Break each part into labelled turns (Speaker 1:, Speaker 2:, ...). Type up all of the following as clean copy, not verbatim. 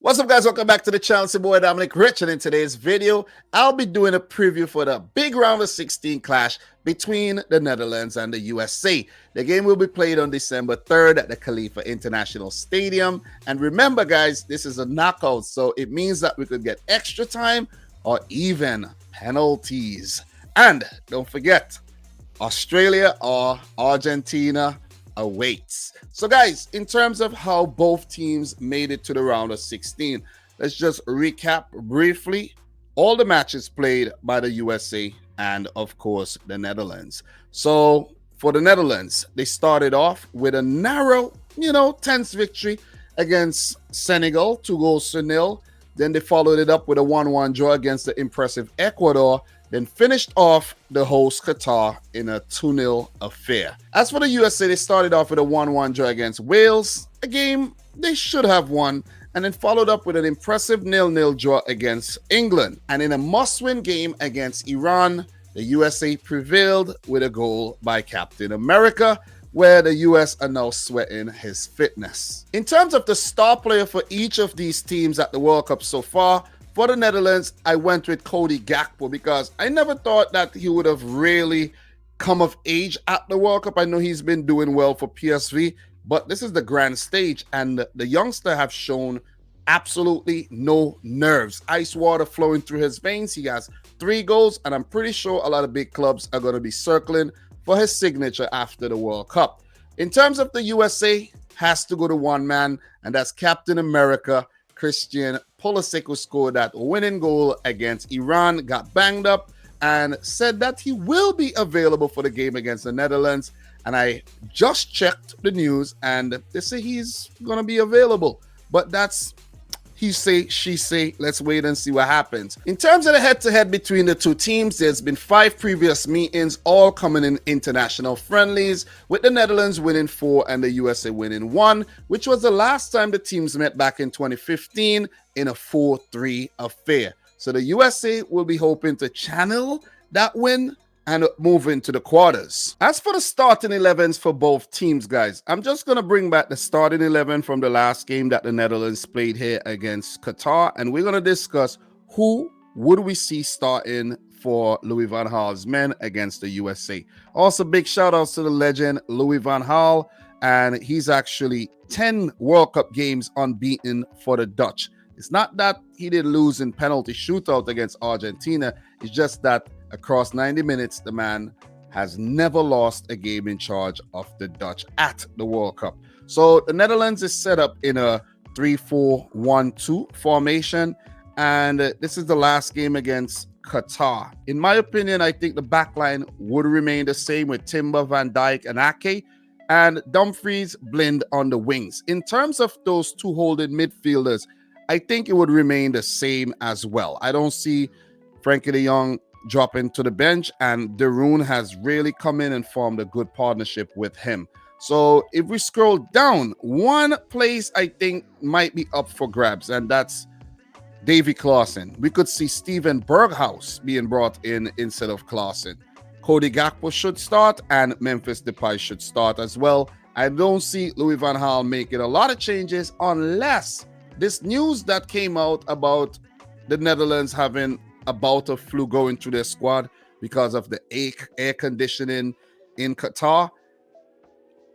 Speaker 1: What's up, guys? Welcome back to the channel. It's your boy Dominic Rich, and in today's video, I'll be doing a preview for the big round of 16 clash between the Netherlands and the USA. The game will be played on December 3rd at the Khalifa International Stadium. And remember, guys, this is a knockout, so it means that we could get extra time or even penalties. And don't forget, Australia or Argentina awaits. So guys, in terms of how both teams made it to the round of 16, let's just recap briefly all the matches played by the USA and of course the Netherlands. So for the Netherlands, they started off with a narrow, tense victory against Senegal, 2-0. Then they followed it up with a 1-1 draw against the impressive Ecuador, then finished off the host Qatar in a 2-0 affair. As for the USA, they started off with a 1-1 draw against Wales, a game they should have won, and then followed up with an impressive 0-0 draw against England. And in a must-win game against Iran, the USA prevailed with a goal by Captain America, where the US are now sweating his fitness. In terms of the star player for each of these teams at the World Cup so far, for the Netherlands, I went with Cody Gakpo because I never thought that he would have really come of age at the World Cup. I know he's been doing well for PSV, but this is the grand stage, and the youngster have shown absolutely no nerves. Ice water flowing through his veins. He has 3 goals, and I'm pretty sure a lot of big clubs are going to be circling for his signature after the World Cup. In terms of the USA, has to go to one man, and that's Captain America, Christian Pulisic, who scored that winning goal against Iran, got banged up, and said that he will be available for the game against the Netherlands. And I just checked the news, and they say he's going to be available. But that's he say, she say. Let's wait and see what happens. In terms of the head-to-head between the two teams, there's been 5 previous meetings, all coming in international friendlies, with the Netherlands winning 4 and the USA winning 1, which was the last time the teams met back in 2015 in a 4-3 affair. So the USA will be hoping to channel that win and move into the quarters. As for the starting 11s for both teams, guys, I'm just going to bring back the starting 11 from the last game that the Netherlands played here against Qatar, and we're going to discuss who would we see starting for Louis van Gaal's men against the USA. Also, big shout outs to the legend Louis van Gaal, and he's actually 10 World Cup games unbeaten for the Dutch. It's not that he did lose in penalty shootout against Argentina, it's just that across 90 minutes, the man has never lost a game in charge of the Dutch at the World Cup. So the Netherlands is set up in a 3-4-1-2 formation, and this is the last game against Qatar. In my opinion, I think the backline would remain the same with Timber, Van Dijk, and Ake, and Dumfries Blind on the wings. In terms of those two holding midfielders, I think it would remain the same as well. I don't see Frankie de Jong dropping to the bench, and De Roon has really come in and formed a good partnership with him. So if we scroll down, one place I think might be up for grabs, and that's Davy Klaassen. We could see Steven Berghuis being brought in instead of Klaassen. Cody Gakpo should start, and Memphis Depay should start as well. I don't see Louis van Gaal making a lot of changes unless this news that came out about the Netherlands having a bout of flu going through their squad because of the air conditioning in Qatar,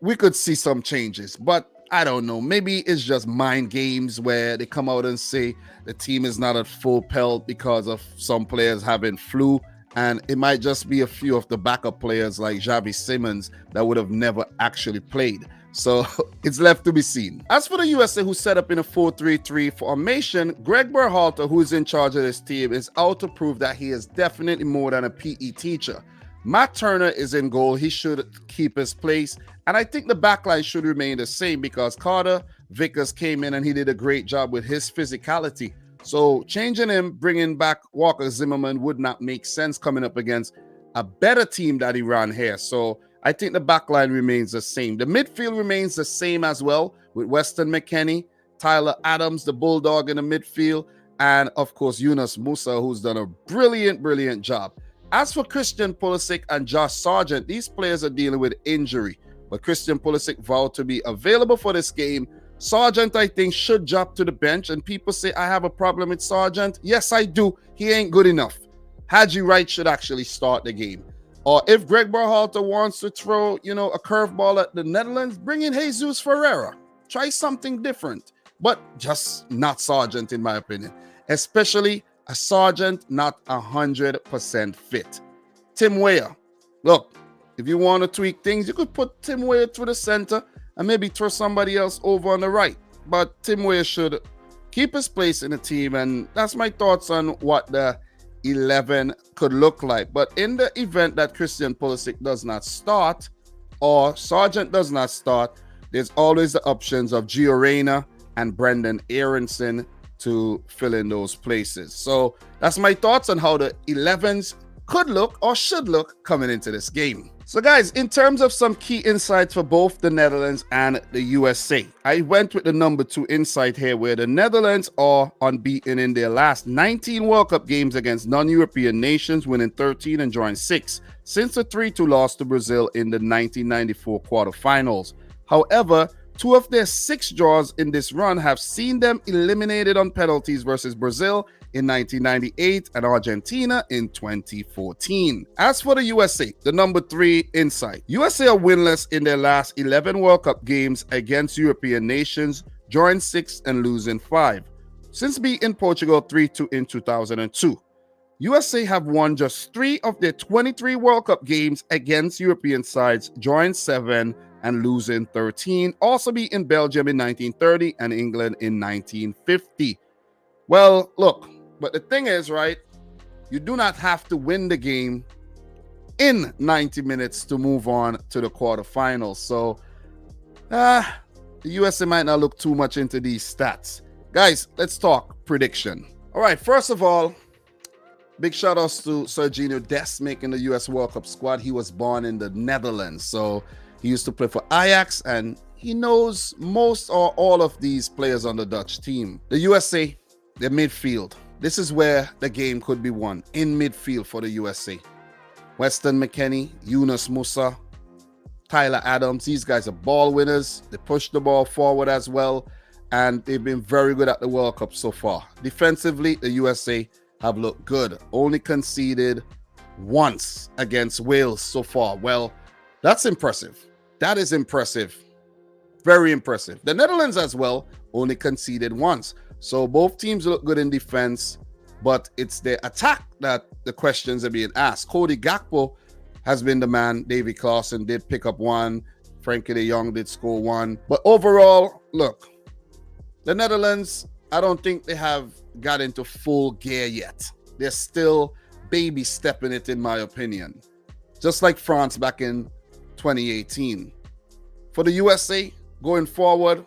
Speaker 1: we could see some changes. But I don't know, maybe it's just mind games where they come out and say the team is not at full pelt because of some players having flu, and it might just be a few of the backup players like Xavi Simons that would have never actually played. So it's left to be seen. As for the USA, who set up in a 4-3-3 formation, Greg Berhalter, who is in charge of this team, is out to prove that he is definitely more than a PE teacher. Matt Turner is in goal. He should keep his place. And I think the backline should remain the same because Carter Vickers came in and he did a great job with his physicality. So changing him, bringing back Walker Zimmerman would not make sense coming up against a better team that he ran here. So I think the backline remains the same. The midfield remains the same as well, with Weston McKennie, Tyler Adams, the Bulldog in the midfield, and of course Yunus Musa, who's done a brilliant job. As for Christian Pulisic and Josh Sargent, these players are dealing with injury, but Christian Pulisic vowed to be available for this game Sargent, I think, should drop to the bench. And people say I have a problem with Sargent. Yes, I do. He ain't good enough. Haji Wright should actually start the game. Or if Greg Berhalter wants to throw, a curveball at the Netherlands, bring in Jesus Ferreira. Try something different. But just not Sargent, in my opinion. Especially a Sargent not 100% fit. Tim Weah. Look, if you want to tweak things, you could put Tim Weah through the center and maybe throw somebody else over on the right. But Tim Weah should keep his place in the team. And that's my thoughts on what the 11 could look like. But in the event that Christian Pulisic does not start or Sargent does not start, there's always the options of Gio Reyna and Brendan Aronson to fill in those places. So that's my thoughts on how the 11s could look or should look coming into this game. So guys, in terms of some key insights for both the Netherlands and the USA, I went with the number 2 insight here, where the Netherlands are unbeaten in their last 19 World Cup games against non-European nations, winning 13 and drawing 6 since the 3-2 loss to Brazil in the 1994 quarterfinals. However, 2 of their 6 draws in this run have seen them eliminated on penalties versus Brazil in 1998 and Argentina in 2014. As for the USA, the number 3 insight, USA are winless in their last 11 World Cup games against European nations, drawing 6 and losing 5. Since beating Portugal 3-2 in 2002, USA have won just 3 of their 23 World Cup games against European sides, drawing 7 and losing 13, also beating Belgium in 1930 and England in 1950. Well, look, but the thing is, right, you do not have to win the game in 90 minutes to move on to the quarterfinals. So, the USA might not look too much into these stats. Guys, let's talk prediction. All right, first of all, big shout outs to Serginho Dest making the US World Cup squad. He was born in the Netherlands, so he used to play for Ajax, and he knows most or all of these players on the Dutch team. The USA, their midfield. This is where the game could be won, in midfield for the USA. Weston McKennie, Yunus Musa, Tyler Adams. These guys are ball winners. They push the ball forward as well, and they've been very good at the World Cup so far. Defensively, the USA have looked good. Only conceded once against Wales so far. Well, that's impressive. That is impressive. Very impressive. The Netherlands as well only conceded once. So both teams look good in defense, but it's their attack that the questions are being asked. Cody Gakpo has been the man. Davy Klaassen did pick up 1. Frankie de Jong did score 1. But overall, look, the Netherlands, I don't think they have got into full gear yet. They're still baby stepping it, in my opinion. Just like France back in 2018. For the USA, going forward,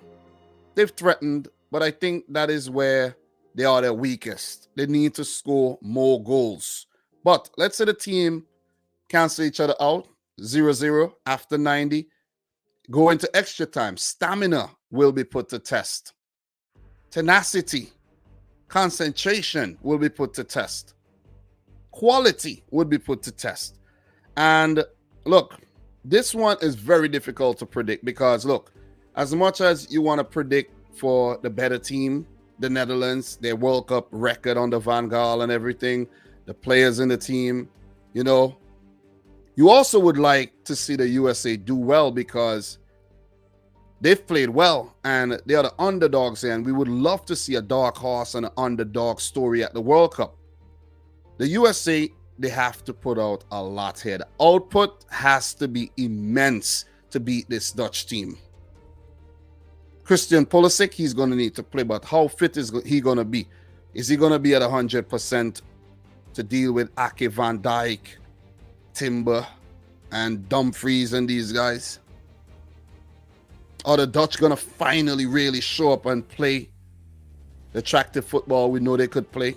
Speaker 1: they've threatened, but I think that is where they are their weakest. They need to score more goals. But let's say the team cancel each other out, 0-0 after 90, go into extra time. Stamina will be put to test. Tenacity, concentration will be put to test. Quality would be put to test. And look, this one is very difficult to predict because, look, as much as you want to predict for the better team, the Netherlands, their World Cup record on the Van Gaal and everything, the players in the team, you also would like to see the USA do well because they've played well and they are the underdogs, and we would love to see a dark horse and an underdog story at the World Cup. The USA, they have to put out a lot here. The output has to be immense to beat this Dutch team. Christian Pulisic, he's going to need to play, but how fit is he going to be? Is he going to be at 100% to deal with Ake Van Dijk, Timber, and Dumfries and these guys? Are the Dutch going to finally really show up and play the attractive football we know they could play?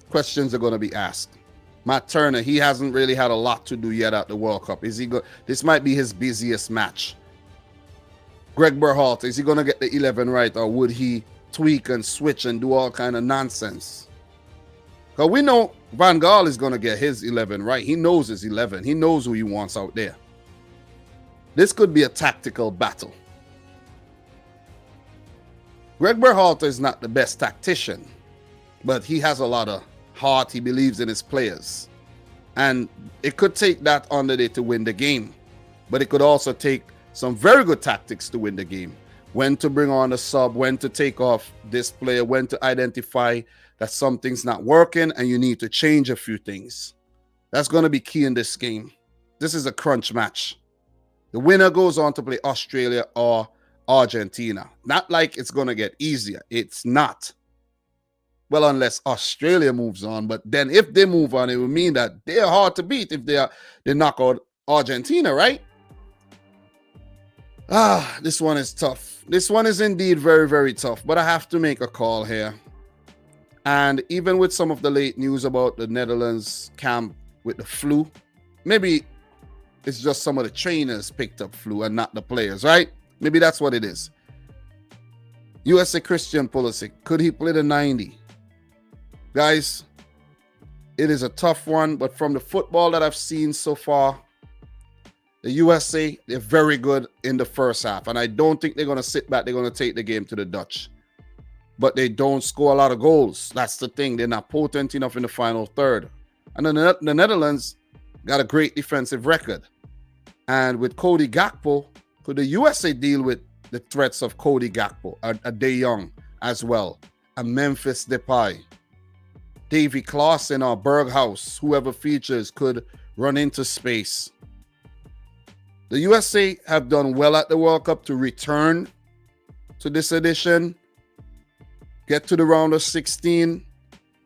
Speaker 1: Questions are going to be asked. Matt Turner, he hasn't really had a lot to do yet at the World Cup. Is he go? This might be his busiest match. Greg Berhalter, is he going to get the 11 right, or would he tweak and switch and do all kind of nonsense? Because we know Van Gaal is going to get his 11 right. He knows his 11. He knows who he wants out there. This could be a tactical battle. Greg Berhalter is not the best tactician, but he has a lot of heart. He believes in his players. And it could take that on the day to win the game. But it could also take some very good tactics to win the game. When to bring on a sub, when to take off this player, when to identify that something's not working and you need to change a few things. That's going to be key in this game. This is a crunch match. The winner goes on to play Australia or Argentina. Not like it's going to get easier. It's not. Well, unless Australia moves on. But then if they move on, it would mean that they're hard to beat if they knock out Argentina, right? This one is tough. This one is indeed very, very tough. But I have to make a call here. And even with some of the late news about the Netherlands camp with the flu, maybe it's just some of the trainers picked up flu and not the players, right? Maybe that's what it is. USA Christian Pulisic, could he play the 90? Guys, it is a tough one, but from the football that I've seen so far, the USA, they're very good in the first half. And I don't think they're going to sit back. They're going to take the game to the Dutch. But they don't score a lot of goals. That's the thing. They're not potent enough in the final third. And the Netherlands got a great defensive record. And with Cody Gakpo, could the USA deal with the threats of Cody Gakpo, a De Jong as well, a Memphis Depay, Davy Klaassen or Berghaus, whoever features, could run into space. The USA have done well at the World Cup to return to this edition, get to the round of 16,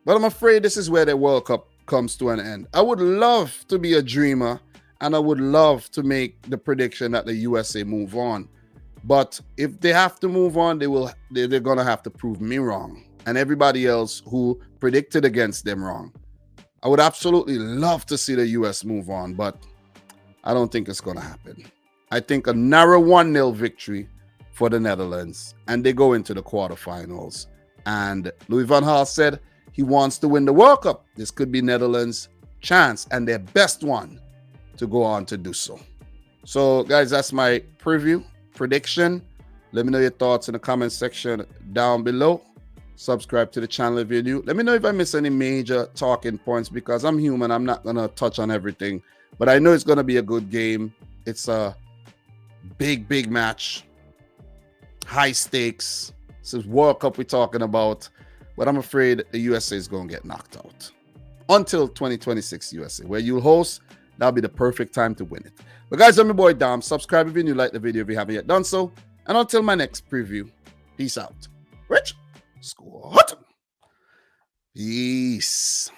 Speaker 1: but I'm afraid this is where the World Cup comes to an end. I would love to be a dreamer, and I would love to make the prediction that the USA move on. But if they have to move on, they're going to have to prove me wrong and everybody else who predicted against them wrong. I would absolutely love to see the US move on, but I don't think it's going to happen. I think a narrow 1-0 victory for the Netherlands, and they go into the quarterfinals. And Louis van Gaal said he wants to win the World Cup. This could be Netherlands' chance and their best one to go on to do so. So, guys, that's my prediction. Let me know your thoughts in the comment section down below. Subscribe to the channel if you're new. Let me know if I miss any major talking points, because I'm human. I'm not going to touch on everything. But I know it's going to be a good game. It's a big, big match. High stakes. This is World Cup we're talking about. But I'm afraid the USA is going to get knocked out. Until 2026 USA, where you'll host. That'll be the perfect time to win it. But guys, I'm your boy Dom. Subscribe if you're new. Like the video if you haven't yet done so. And until my next preview, peace out. Rich Squad. Peace.